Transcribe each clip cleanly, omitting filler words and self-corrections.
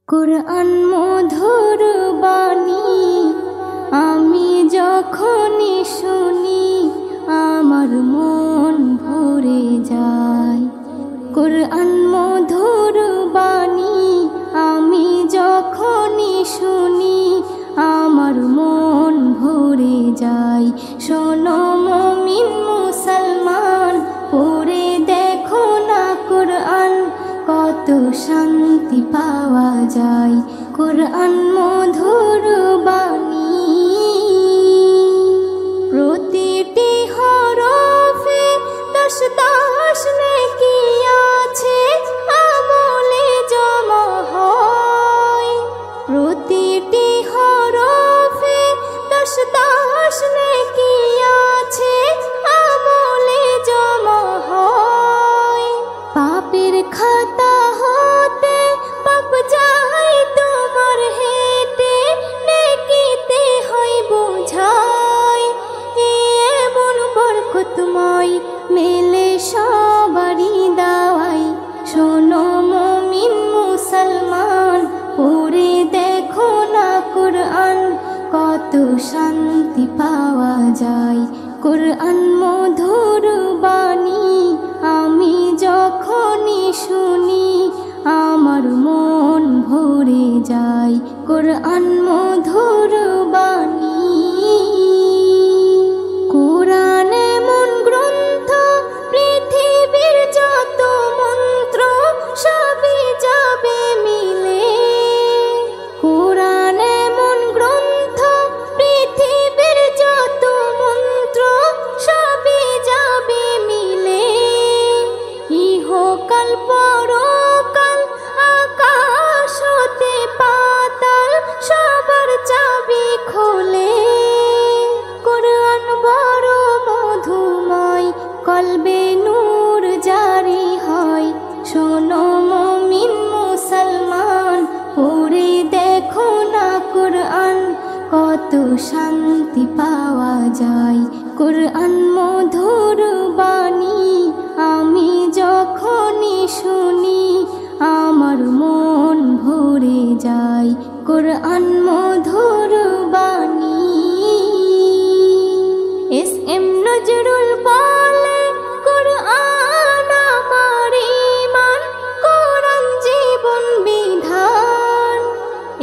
কুরআন মধুর বাণী আমি যখনই শুনি আমার মন ভরে যায়। কুরআন মধুর বাণী আমি যখনই শুনি আমার মন ভরে যায়। শোনো মুমিন মুসলমান, পড়ে দেখো না কুরআন, কত শান্তি পাওয়া যায়। কুরআন মধুর বাণী প্রতিটি হরফে 10 নেকি আছে, আমলে জমা হয়। প্রতিটি হরফে 10 নেকি আছে, আমলে জমা হয়। পাপের খাতা হতে পাপ যায় তোমার হেঁটে, নেকিতে হয় বোঝাই। এমন বরকতময় মেলে সবারই দাওয়াই। শোনো মুমিন মুসলমান, পড়ে দেখো না কুরআন, কত শান্তি পাওয়া যায়। কুরআন মধুর বাণী আমি যখনই শুনি আমার মন ভরে যায়। কুরআন মধুর বাণী কুরআন এমন গ্রন্থ, পৃথিবীর যত মন্ত্র সবই যাবে মিলে। কুরআন এমন গ্রন্থ, পৃথিবীর যত মন্ত্র সবই যাবে মিলে। ইহকাল পরকাল আকাশ হতে পাতাল সবার চাবি খোলে। কুরআন বড় মধুময়, কলবে নূর জারি হয়। শোনো মুমিন মুসলমান, পড়ে দেখো না কুরআন, কত শান্তি পাওয়া যায়। কুরআন মধুর বাণী আমি যখনই শুনি আমার মন ভরে যায়। কুরআন মধুর বাণী এস.এম. নজরুল বলে, কুরআন আমার ঈমান, কুরআন জীবন বিধান।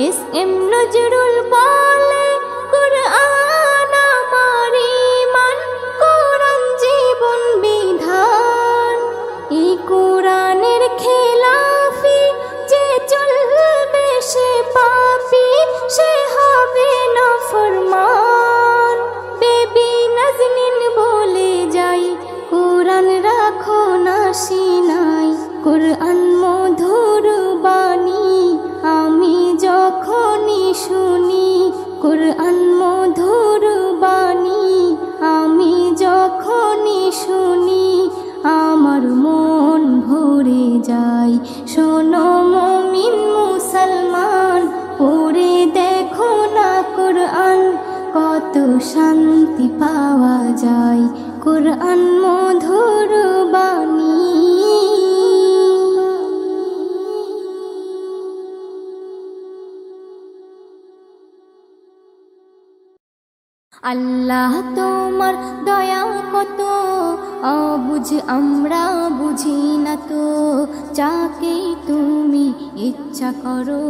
এস.এম. নজরুল বলে, কুরআন আমার ঈমান, কুরআন জীবন বিধান। এই কুরআনের খেলাফি যে চলবে সে পাপী, সে হবে নাফরমান। বেবি নাজনীন বলে যাই, কুরআন রাখো না সিনায়। কুরআন মধুর বাণী আমি যখনই শুনি, কুরআন মধুর বাণী আমি যখনই শুনি আমার মন ভরে যায়। শোনো মুমিন মুসলমান, পড়ে দেখো না কুরআন, কত শান্তি পাওয়া যায়। কুরআন মধুর বাণী আল্লাহ তোমার দয়া কত, অবুঝ আমরা বুঝি না তো। যাকে তুমি ইচ্ছা করো,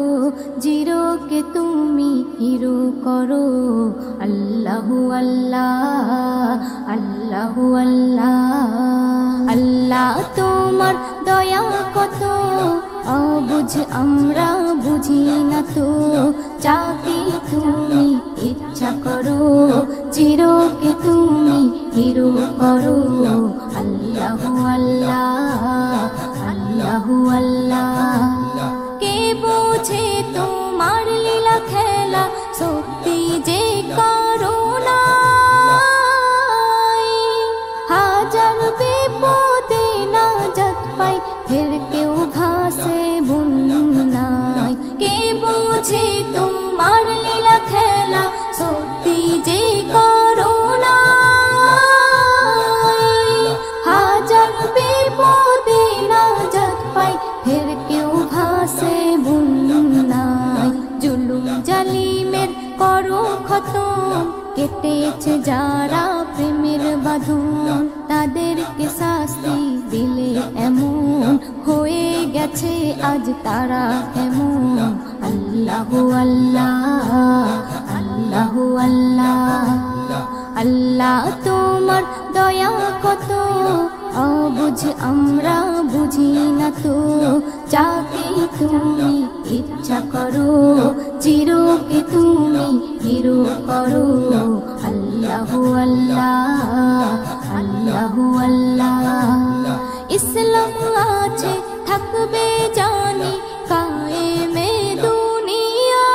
জিরোকে তুমি হিরো করো। আল্লাহু আল্লাহ, আল্লাহু আল্লাহ। আল্লাহ তোমার দয়া কত, অবুঝ আমরা বুঝি না তো। যাকে তুমি ইচ্ছা করো, জিরোকে তুমি হিরো করো। আল্লাহু আল্লাহ, আল্লাহু আল্লাহ। কে বোঝে তোমার লীলা খেলা, শক্তি যে করুণা। হাজার বিপদে নাজাত পাই, ফের কেউ ভাসে বন্যায়। কে বোঝে তোমার লীলা খেলা, শক্তি যে করুণা। হাজার বিপদে নাজাত পাই, ফের কেউ ভাসে বন্যায়। করো খতম। কেটেছে যারা প্রেমের বাঁধন, তাদেরকে শাস্তি দিলে এমন হয়ে গেছে আজ তারা কেমন। আল্লাহু আল্লাহ, আল্লাহু আল্লাহ, আল্লাহ তোমার দয়া কত অবুঝ আমরা বুঝি না তো। যাকে তুমি ইচ্ছা করো চিরকে তুমি হিরো করো। আল্লাহু আল্লাহ, আল্লাহু আল্লাহ। ইসলাম আছে থাকবে জানি কায়েমে দুনিয়া।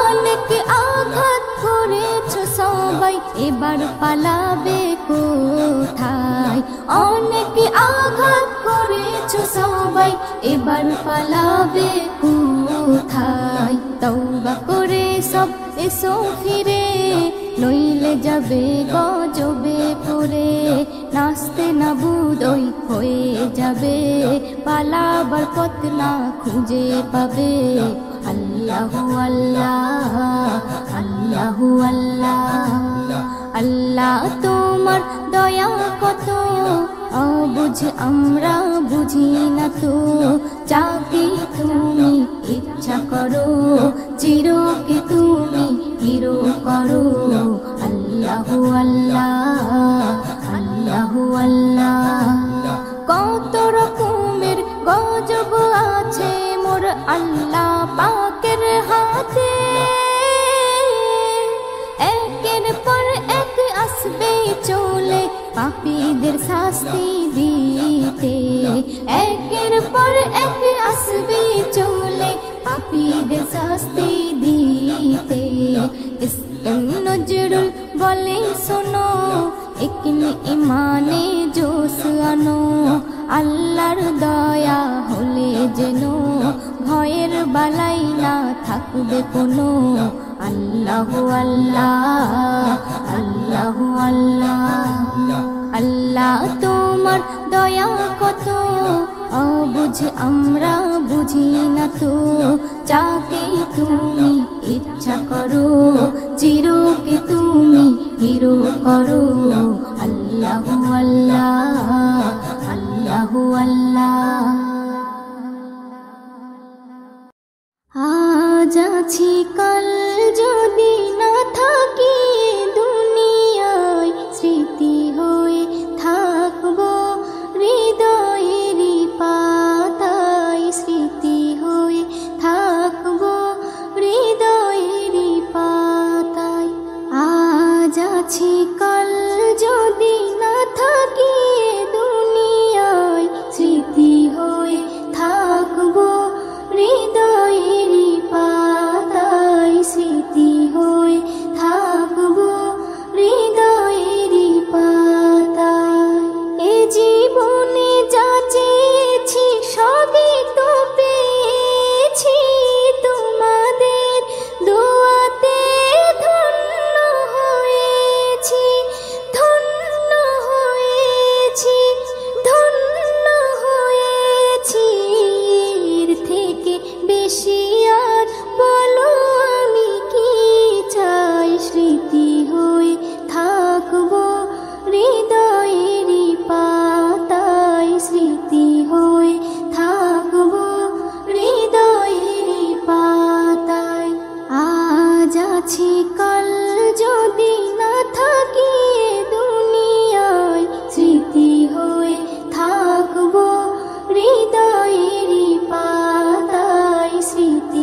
অনেক আঘাত করেছো সবাই, এবার পালাবে কোথায়? অনেক আঘাত করেছো সবাই, এবার পালাবে কোথায়? তওবা করে সব এসো ফিরে, নইলে যাবে গজবে পড়ে। নাচতে না বুদই হয়ে যাবে, পালাবার পথ না খুঁজে পাবে। আল্লাহু আল্লাহ, আল্লাহু আল্লাহ, আল্লাহ তোমার দয়া কত অবুঝ আমরা বুঝি না তো। যাকে তুমি ইচ্ছা করো চিরকে তুমি হিরো করো। আল্লাহু আল্লাহ, আল্লাহু আল্লাহ। কত রকমের গজব আছে মোর আল্লাহ পাকের হাতে। একের পর এক আসবে চলে পাপীদের শাস্তি দিতে। একের পর এক আসবে চলে পাপীদের শাস্তি দিতে। নজরুল বলে শোনো, একনি ইমানে জোশ আনো। আল্লাহর দয়া হলে যেন ভয়ের বালাই না থাকবে কোনো। আল্লাহু আল্লাহ, আল্লাহু আল্লাহ, আল্লাহ তোমার দয়া কত অবুঝ আমরা বুঝি না তো। যাকে তুমি ইচ্ছা করো চিরকে তুমি হিরো করো। আল্লাহু আল্লাহ, আল্লাহু আল্লাহ। আজ আছি কাল যদি না থাকি দুনিয়ায়, স্মৃতি হয়ে থাকবো হৃদয়েরই পাতায়। স্মৃতি হয়ে থাকবো হৃদয়েরই পাতায়। আজ আছি কাল যদি না থাকি দুনিয়ায়, স্মৃতি হয়ে থাকবো হৃদয়েরই পাতায়। স্মৃতি হয়ে থাকবো হৃদয়েরই পাতায়। এ জীবনে যা চেয়েছি সবই তো পেয়েছি, তোমাদের দোয়াতে ধন্য হয়েছি। ধন্য হয়েছি, ধন্য হয়েছি। এর থেকে বেশি আর বলো আমি কি চাই? স্মৃতি হয়ে থাকবো হৃদয়েরই পাতায়। স্মৃতি হয়ে থাকবো হৃদয়েরই পাতায়। আজ আছি কাল যদি না থাকি দুনিয়ায়, স্মৃতি হয়ে থাকবো হৃদয়েরই পাতায়। স্মৃতি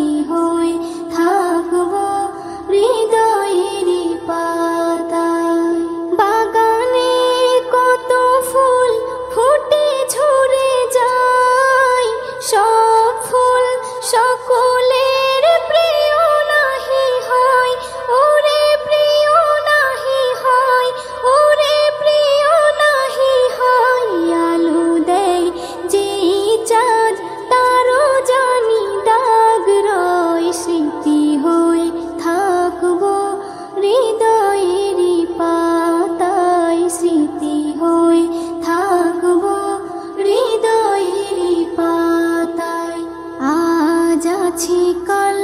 আছি কাল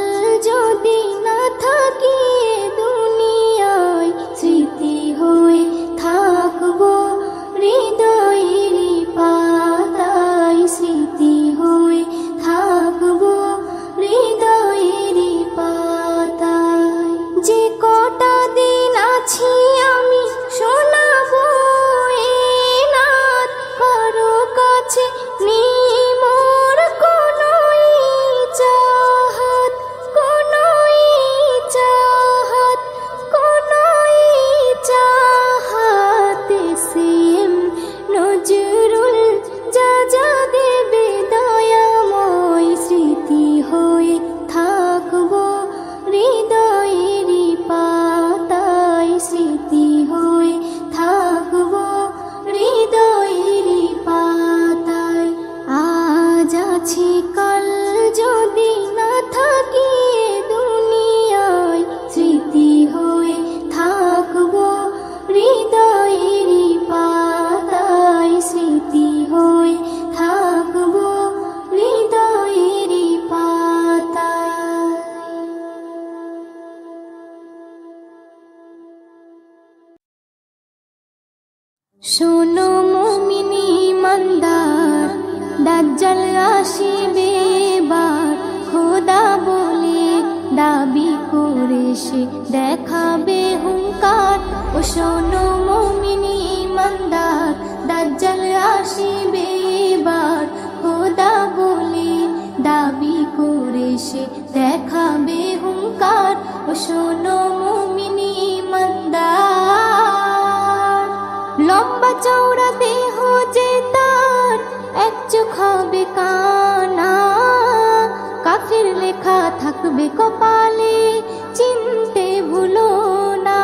যদি না থাকি দুনিয়ায়, স্মৃতি হয়ে থাকবো হৃদয়ের পাতায়, স্মৃতি হয়ে থাকবো হৃদয়ের পাতায়। যে কটা দিন আছি আমি শোনাবো এ নাত, কারো কাছে নেই মোর কোনো চাহাত, কোনো চাহাত, কোনো চাহাত। সেম নজরুল যা যা দেবে দয়াময়, স্মৃতি হয়ে থাকবো হৃদয়ের পাতায়, স্মৃতি হয়ে থাকবো হৃদয়ের পাতায়। আজ আছি কাল যদি না থাকি দুনিয়ায়, স্মৃতি হয়ে থাকবো হৃদয়ের পাতায়, স্মৃতি হয়ে থাকবো হৃদয়ের পাতায়। শোনো মুমিনি ইমানদার, দাজ্জাল আসিবে এবার, খোদা বলে দাবি করে সে দেখাবে হুঙ্কার। ও শোনো মুমিনি ইমানদার, দাজ্জাল আসিবে এবার, খোদা বলে দাবি করে সে দেখাবে হুঙ্কার। ও শোনো মুমিনি ইমানদার, লম্বা চওড়া দেহ যে তার, এক চোখ হবে কানা, কাফির লেখা থাকবে কপালে, চিনতে ভুলো না।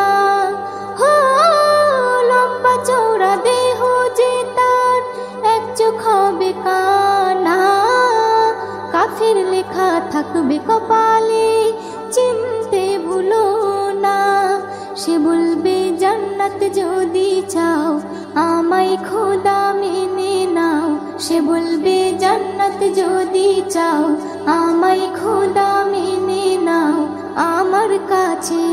হো লম্বা চওড়া দেহ যে তার, এক চোখ হবে কানা, কাফির লেখা থাকবে কপালে, চিনতে ভুলো না। সে বলবে জান্নাত যদি চাও আমায় খোদা মেনে নাও, সে বলবে জান্নাত যদি চাও আমায় খোদা মেনে নাও। আমার কাছে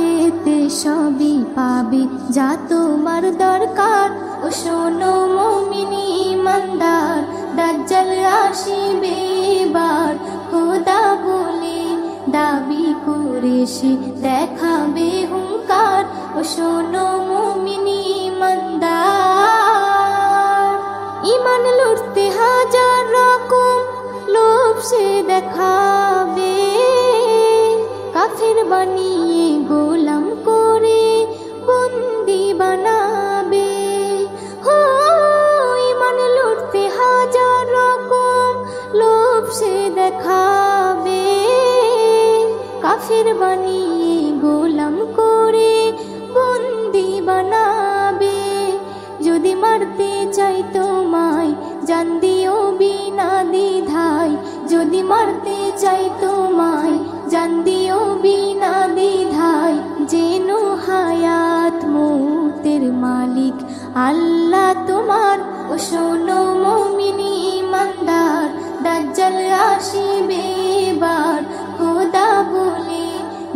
তে সবই পাবে যা তোমার দরকার। ও শোনো মুমিনি ইমানদার, দাজ্জাল আসিবে এবার, খোদা বলে দাবি করে সে দেখাবে হুঙ্কার। ও শোনো মুমিনি ইমানদার, ইমান লুটতে হাজার রকম লোভ সে দেখাবে, কাফের বানিয়ে গোলাম করে বন্দি বানাবে। হো ইমান লুটতে হাজার রকম লোভ সে দেখাবে, কাফের বানিয়ে গোলাম করে বন্দি বানাবে। যদি মারতে চাই তোমায় জান দিও বিনা দ্বিধায়, যদি মারতে চাই তোমায় জান দিও বিনা দ্বিধায়। যেন হায়াত মৌতের মালিক আল্লাহ তোমার। ও শোনো মুমিনি ইমানদার, দাজ্জাল আসিবে এবার, খোদা বলে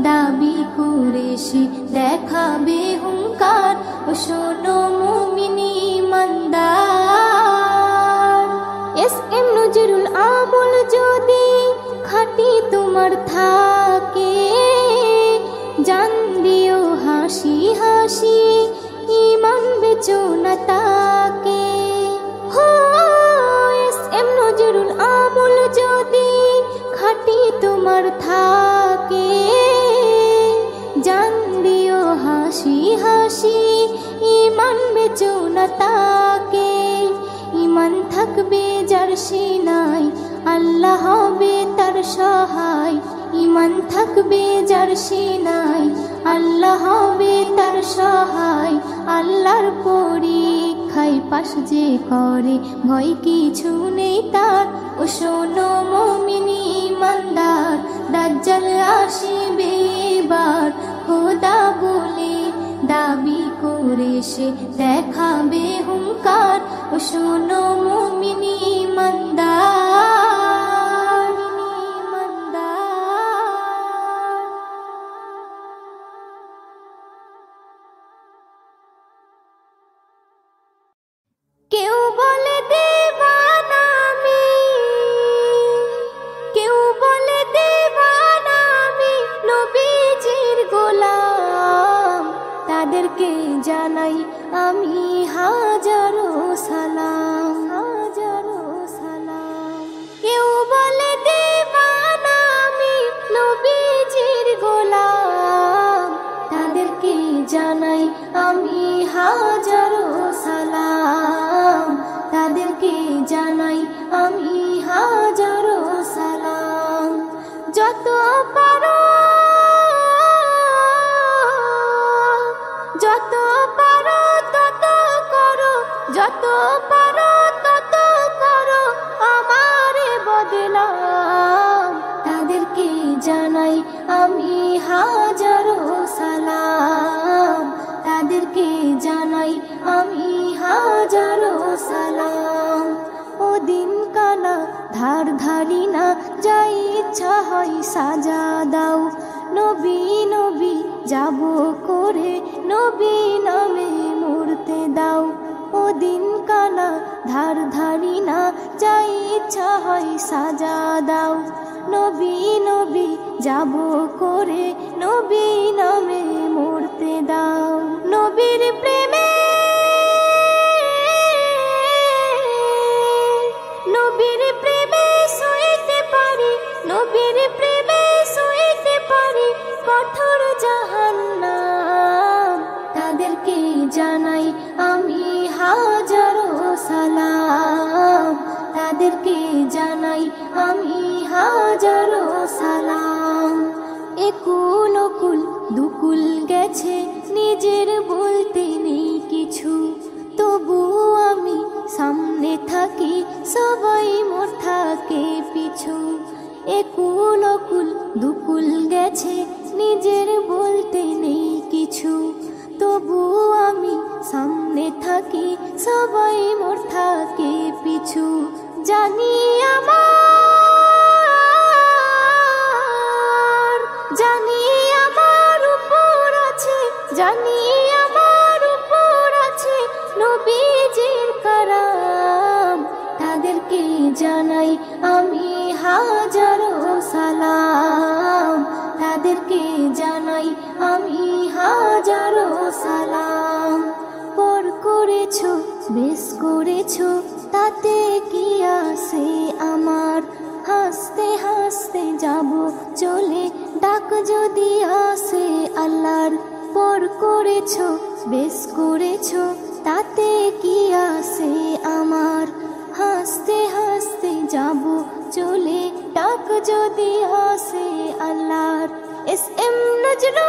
দাবি করে সে দেখাবে হুঙ্কার। ও শোনো মুমিনি ইমানদার, এস এম নজরুল আমল যদি খাঁটি তোমার থাকে, জান দিও হাসি হাসি ইমান বেচো না তাকে। হো এস এম নজরুল আমল যদি খাঁটি তোমার থাকে, জান দিও হাসি হাসি ইমান বেচো না তাকে। ইমান থাকবে যার সিনায় আল্লাহ হবে তার সহায়, ইমান থাকবে যার সিনায় আল্লাহ হবে তার সহায়। আল্লাহর পরীক্ষায় পাশ যে করে ভয় কিছু নেই তার। ও শোনো মুমিনি ইমানদার, দাজ্জাল আসিবে এবার, খোদা বলে দাবি করে সে দেখাবে হুঙ্কার। ও শোনো মুমিনি ইমানদার, ইমানদার। তাদেরকে জানাই আমি হাজারো সালাম, হাজারো সালাম। কেউ বলে দিবানা আমি নবীজির গোলাম, তাদেরকে জানাই আমি হাজারো সালাম, তাদেরকে জানাই আমি হাজারো সালাম। যত পারো, যত পারো তত করো, যত পারো তত করো আমারে বদনাম, তাদেরকে জানাই আমি হাজারো সালাম, তাদেরকে জানাই আমি হাজারো সালাম। ওদিন কানা ধার ধারি না, যাই ইচ্ছা হয় সাজা দাও, নবী নবী যাব করে নবী নামে মরতে দাও। ওদিন কানা ধার ধারি না, যাই ইচ্ছা হয় সাজা দাও, নবী নবী যাব করে নবী নামে মরতে দাও। নবীর প্রেমে, নবীর প্রেমে সইতে পারি, নবীর প্রেমে সইতে পারি কঠোর জাহান্নাম, তাদেরকে জানাই আমি হাজারো সালাম, তাদেরকে জানাই আমি হাজারো সালাম। একুল ওকুল দুকুল গেছে, নিজের বলতে নেই কিছু, তবু আমি সামনে থাকি, সবাই মোর থাকে পিছু। একুল ওকুল দুকুল গেছে, নিজের বলতে নেই কিছু, তবু আমি সামনে থাকি, সবাই মোর থাকে পিছু। জানি আমার, জানি আমার উপর আছে, জানি আমার উপর আছে নবীজির কারাম, তাদেরকে জানাই আমি হাজারো সালাম, তাদেরকে জানাই আমি হাজারো সালাম। পর করেছো বেশ করেছো তাতে কি আছে আমার, হাসতে হাসতে যাব চলে ডাক যদি আসে আল্লাহর। পর করেছো বেশ করেছো তাতে কি আছে আমার, হাসতে হাসতে যাব চলে ডাক যদি আসে আল্লাহর। S M Nazrul,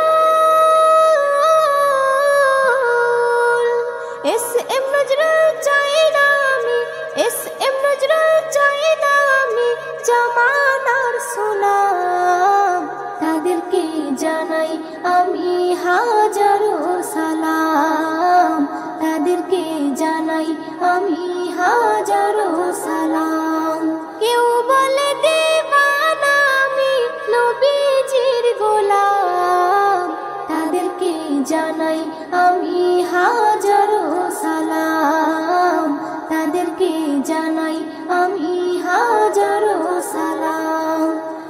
S M Nazrul চাই না আমি, এস এম নজরুল চাই না আমি জামানার সুনাম, তাদেরকে জানাই আমি হাজারো সালাম, তাদেরকে জানাই আমি হাজারো সালাম। কেউ বলে দিবানা আমি নবীজির গোলাম, তাদেরকে জানাই আমি হাজারো সালাম, তাদেরকে জানাই আমি হাজারো সালাম।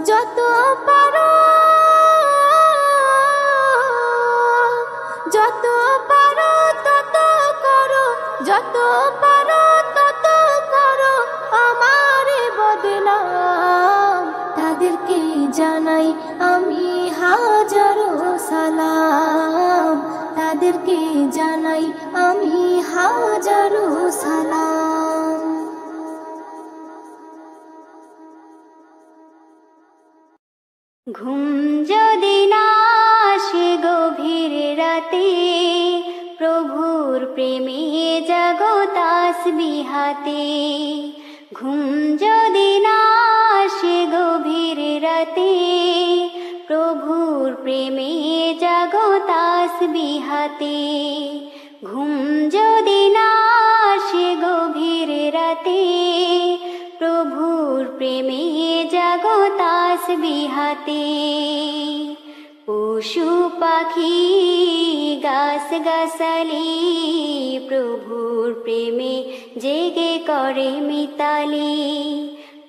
যত পারো, যত পারো তত করো, যত পারো তত করো আমারে বদনাম, তাদেরকে জানাই আমি হাজারো সালাম, তাদেরকে জানাই আমি হাজারো সালাম। ঘুম যদি না আসে গভীর রাতে, প্রভুর প্রেমে জাগো তাসবিহাতে। ঘুম যদি না আসে গভীর রাতে, প্রভুর প্রেমে জাগো তাসবিহাতে। ঘুম যদি না আসে গভীর রাতে, প্রভুর প্রেমে জাগো তাসবিহাতে। পশু পাখি গাছ গাছালি, প্রভুর প্রেমে জেগে করে মিতালি।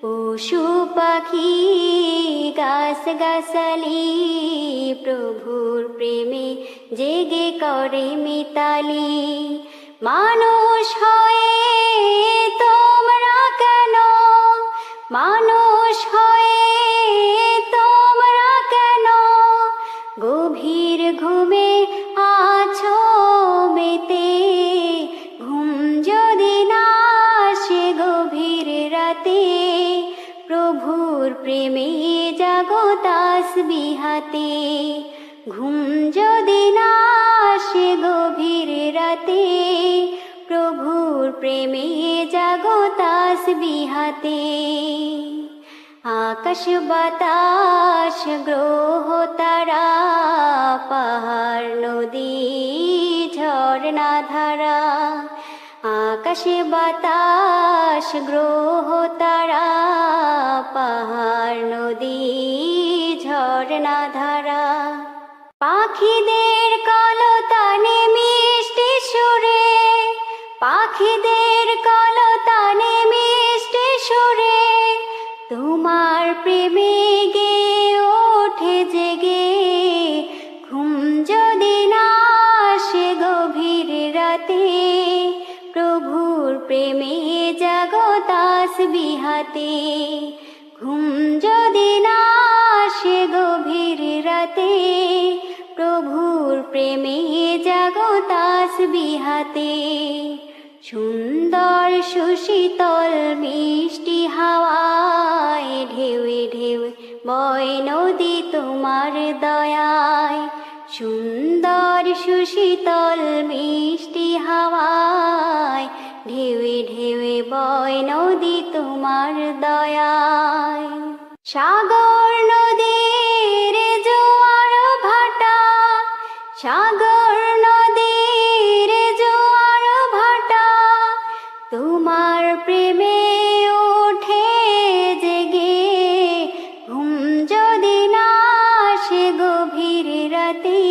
পশু পাখি গাছ গাছালি প্রভুর প্রেমে জেগে করে মিতালি। মানুষ হয়ে তোমরা কেন, মানুষ হয়ে তোমরা কেন গভীর ঘুমে আছো মেতে। ঘুম যদি না আসে গভীর রাতে, প্রভুর প্রেমে জাগো তাসবিহাতে। ঘুম যদি না আসে গভীর রাতে, প্রভুর প্রেমে জাগো তাসবিহাতে। আকাশ বাতাস গ্রহ তারা পাহাড় নদী ঝর্ণা ধারা। আকাশ বাতাস গ্রহ তারা পাহাড় নদী ঝর্ণা ধারা। পাখিদের কলতানে মিষ্টি সুরে, পাখিদের কলতানে মিষ্টি সুরে তোমার প্রেমে গে ওঠে জেগে। ঘুম যদি না আসে গভীর রাতে, প্রভুর প্রেমে জাগো তাসবিহাতে। ঘুম যদি না আসে গভীর রাতে, প্রভুর প্রেমে জাগো তাসবিহাতে। সুন্দর সুশীতল মিষ্টি হাওয়ায় ঢেউে ঢেউে বয় নদী তোমার দয়ায়। সুন্দর সুশীতল মিষ্টি হাওয়ায় ঢেউে ঢেউে বয় নদী তোমার দয়ায়। সাগর নদীর জোয়ার ভাটা, সাগর নদীর জোয়ার ভাটা তোমার প্রেমে ওঠে জেগে। ঘুম যদি না আসে গভীর রাতে,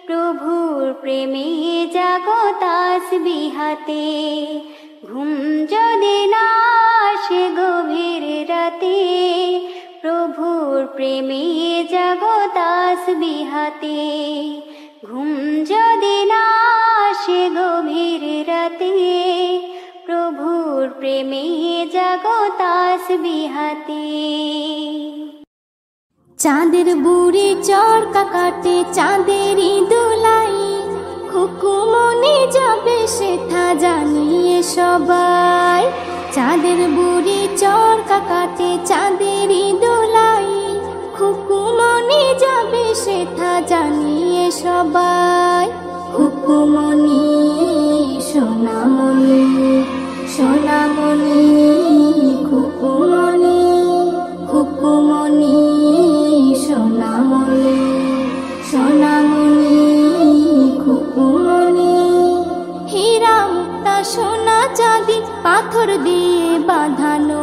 প্রভুর প্রেমে জাগো তাসবিহাতে। ঘুম যদি না আসে গভীর রাতে, প্রভুর প্রেমে জাগো তাসবিহাতে। ঘুম যদি না আসে গভীর রাতে, প্রভুর প্রেমে জাগো তাসবিহাতে। চাঁদের বুড়ি চরকা কাটে চাঁদেরই দোলাই, খুকুমনি যাবে সেথা জানিয়ে সবাই। চাঁদের বুড়ি চরকা কাটে চাঁদেরই দোলাই, খুকুমনি যাবে সেথা জানিয়ে সবাই। খুকুমনি সোনামণি সোনামণি, খুকুমনি খুকুমনি সোনামণি সোনামণি খুকুমনি। হীরা মুক্তা সোনা চাঁদি পাথর দিয়ে বাঁধানো,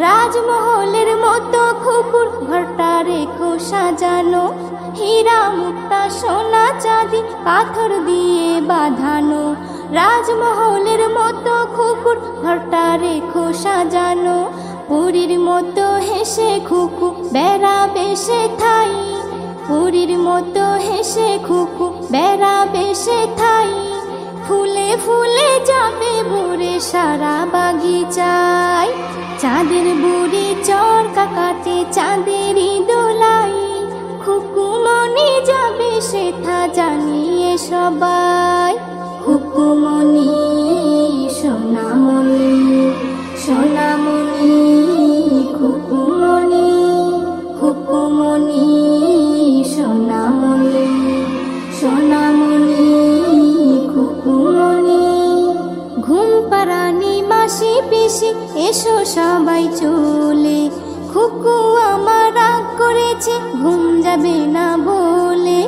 রাজমহলের মতো খুকুর ঘরটা রেখো সাজানো। হীরা মুক্তা সোনা চাঁদি পাথর দিয়ে বাঁধানো, রাজমহলের মতো খুকুর ঘরটা রেখো সাজানো। পুরীর মতো হেসে খুকু বেড়াবে সে ঠাই, পুরীর মতো হেসে খুকু বেড়াবে সে ঠাই। ফুলে ফুলে যাবে ভরে সারা বাগিচায়। চাঁদের বুড়ি চরকা কাটে চাঁদেরই দোলাই, খুকুমনি যাবে সেথা জানিয়ে সবাই। খুকুমনি সোনামণি সোনামণি, খুকুমনি খুকুমনি সোনামণি সোনামণি খুকুমনি। ঘুম পাড়ানি মাসি পিসি এসো সবাই চলে, খুকু আমার রাগ করেছে ঘুম যাবে না বলে।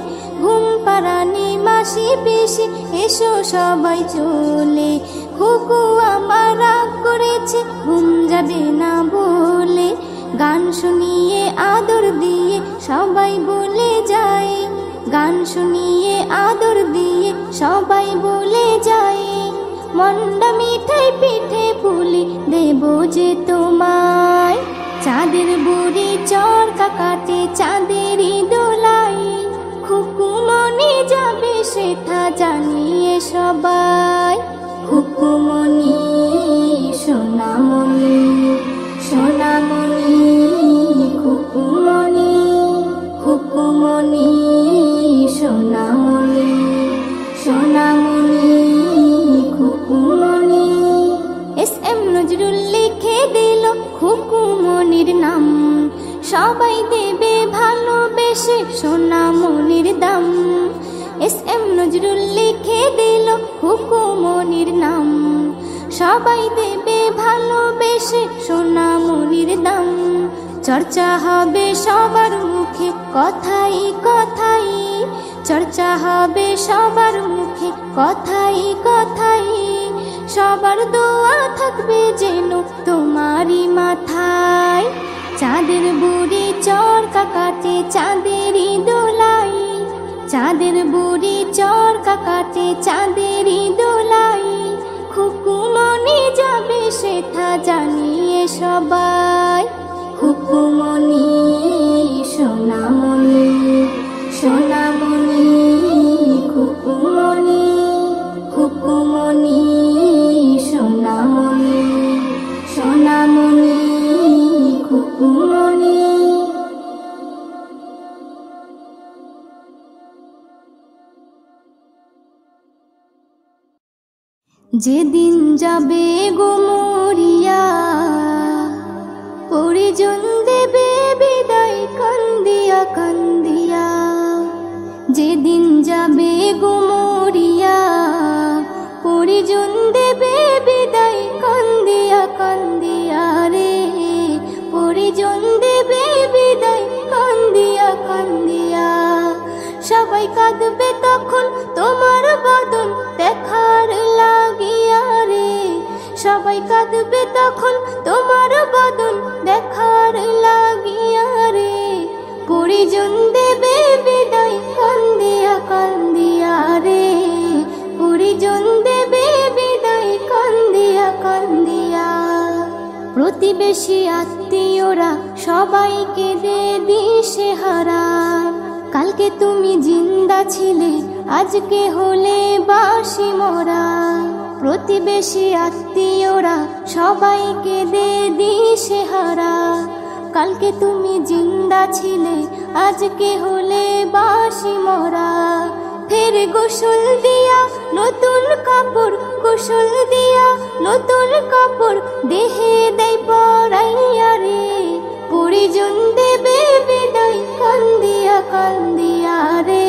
ঘুম পাড়ানি মাসি পিসি এসো সবাই চলে, খুকু আমার রাগ করেছে ঘুম যাবে না বলে। গান শুনিয়ে আদর দিয়ে সবাই বলে যায়, গান শুনিয়ে আদর দিয়ে সবাই বলে যায়। মন্ডা মিঠাই পিঠে পুলি দেব যে তোমায়। চাঁদের বুড়ি চরকা কাটে চাঁদেরই দোলাই, খুকুমনি যাবে সেটা জানিয়ে সবাই। খুকুমনি সোনামণি সোনামণি খুকুমনি, খুকুমনি সোনামণি সোনামণি খুকুমনি। এস.এম. নজরুল লিখে দিল খুকুমনির নাম, সবাই দেবে ভালোবেসে সোনামণির দাম। এস.এম. নজরুল লিখে দিল খুকুমনির নাম, সবাই দেবে ভালোবেসে সোনামণির দাম। চর্চা হবে সবার মুখে কথাই কথাই, চর্চা হবে সবার মুখে কথাই কথাই। সবার দোয়া থাকবে যেন তোমারই মাথায়। চাঁদের বুড়ি চরকা কাটে চাঁদেরই দোলাই, চাঁদের বুড়ি চরকা কাটে চাঁদেরই দোলাই। খুকুমনি যাবে সেটা জানিয়ে সবাই। খুকুমনি সোনামণি সোনামণি খুকুমনি, খুকুমনি সোনামণি সোনামণি খুকুমনি। যেদিন যাবে গো মরিয়া, পরিজন দেবে বিদায় কান্দিয়া কান্দিয়া। যেদিন যাবে গো মরিয়া, পরিজন দেবে বিদায় কান্দিয়া কান্দিয়া রে। পরিজন দেবে বিদায় কান্দিয়া কান্দিয়া। সবাই কাঁদবে তখন তোমার বদন দেখার লাগিয়া রে। সবাই কাঁদবে তখন তোমার বদন দেখার লাগিয়া রে। পরিজন দেবে বিদায় কান্দিয়া কান্দিয়া রে। পরিজন দেবে বিদায় কান্দিয়া কান্দিয়া। প্রতিবেশী আত্মীয়রা সবাইকে দে দিশেহারা। কালকে তুমি জিন্দা ছিলে আজকে হলে বাসি মরা। প্রতিবেশী আত্মীয়রা সবাইকে দে দিশেহারা। কালকে তুমি জিন্দা ছিলে আজকে হলে বাসি মরা। ফের গোসল দিয়া নতুন কাপড়, গোসল দিয়া নতুন কাপড় দেহে দেয় পরাইয়া রে। পরিজন দেবে বিদায় কান্দিয়া কান্দিয়া রে।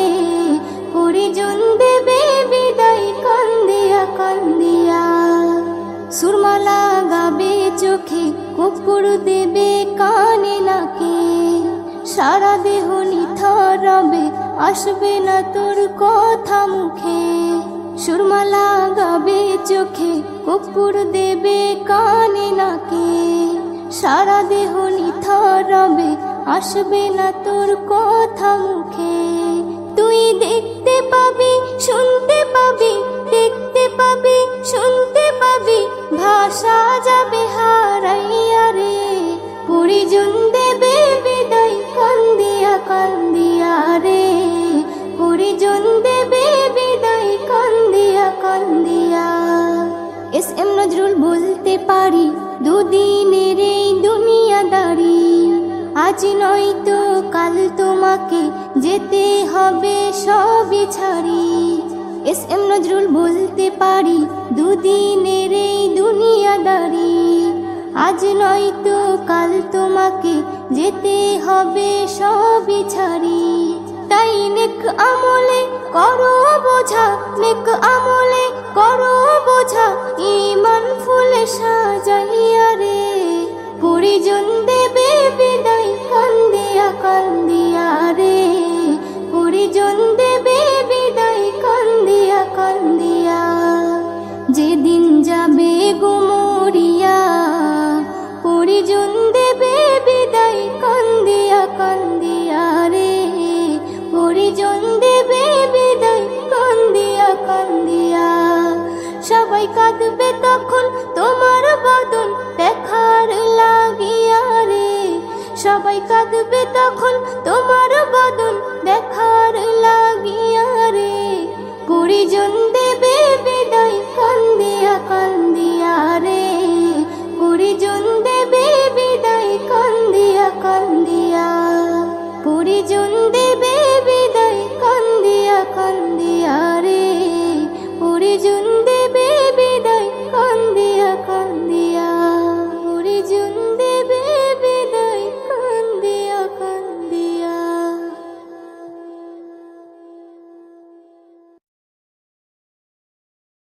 পরিজন দেবে বিদায় কান্দিয়া কান্দিয়া। সুরমা লাগাবে চোখে, কপুর দেবে কানে নাকে। সারা দেহ নিথর রবে, আসবে না তোর কথা মুখে। সুরমা লাগাবে চোখে, কপুর দেবে কানে নাকে। সারা দেহ নিথর রবে, আসবে না তোর কথা মুখে। তুই দেখতে পাবি শুনতে পাবি, দেখতে পাবি শুনতে পাবি, ভাষা যাবে হারাইয়া রে। পরিজন দেবে বিদায় কান্দিয়া কান্দিয়া রে। পরিজন দেবে বিদায় কান্দিয়া কান্দিয়া। এস.এম. নজরুল বলতে পারি দুদিনের এই দুনিয়াদারি। আজ নয়তো কাল তোমাকে যেতে হবে সবই ছাড়ি। এস.এম. নজরুল বলতে পারি দুদিনের এই দুনিয়াদারি। আজ নয়তো কাল তোমাকে যেতে হবে সবই ছাড়ি। তাই নেক আমলে করো বোঝা, নেক আমলে করো বোঝা, ঈমান ফুলে সাজাইয়া রে। পরিজন দেবে বিদায় কান্দিয়া কান্দিয়া রে। পরিজন দেবে বিদায় কান্দিয়া কান্দিয়া। যেদিন যাবে গো মরিয়া, পরিজন দেবে বিদায় কান্দিয়া কান্দিয়া রে। পরিজন দেবে বিদায় কান্দিয়া কান্দিয়া। সবাই সবাই কাঁদবে তখন তোমার বদন দেখার লাগিয়া রে, সবাই কাঁদবে তখন তোমার বদন দেখার লাগিয়া রে। পরিজন দেবে বিদায় কান্দিয়া কান্দিয়া রে, পরিজন দেবে বিদায় কান্দিয়া কান্দিয়া, পরিজন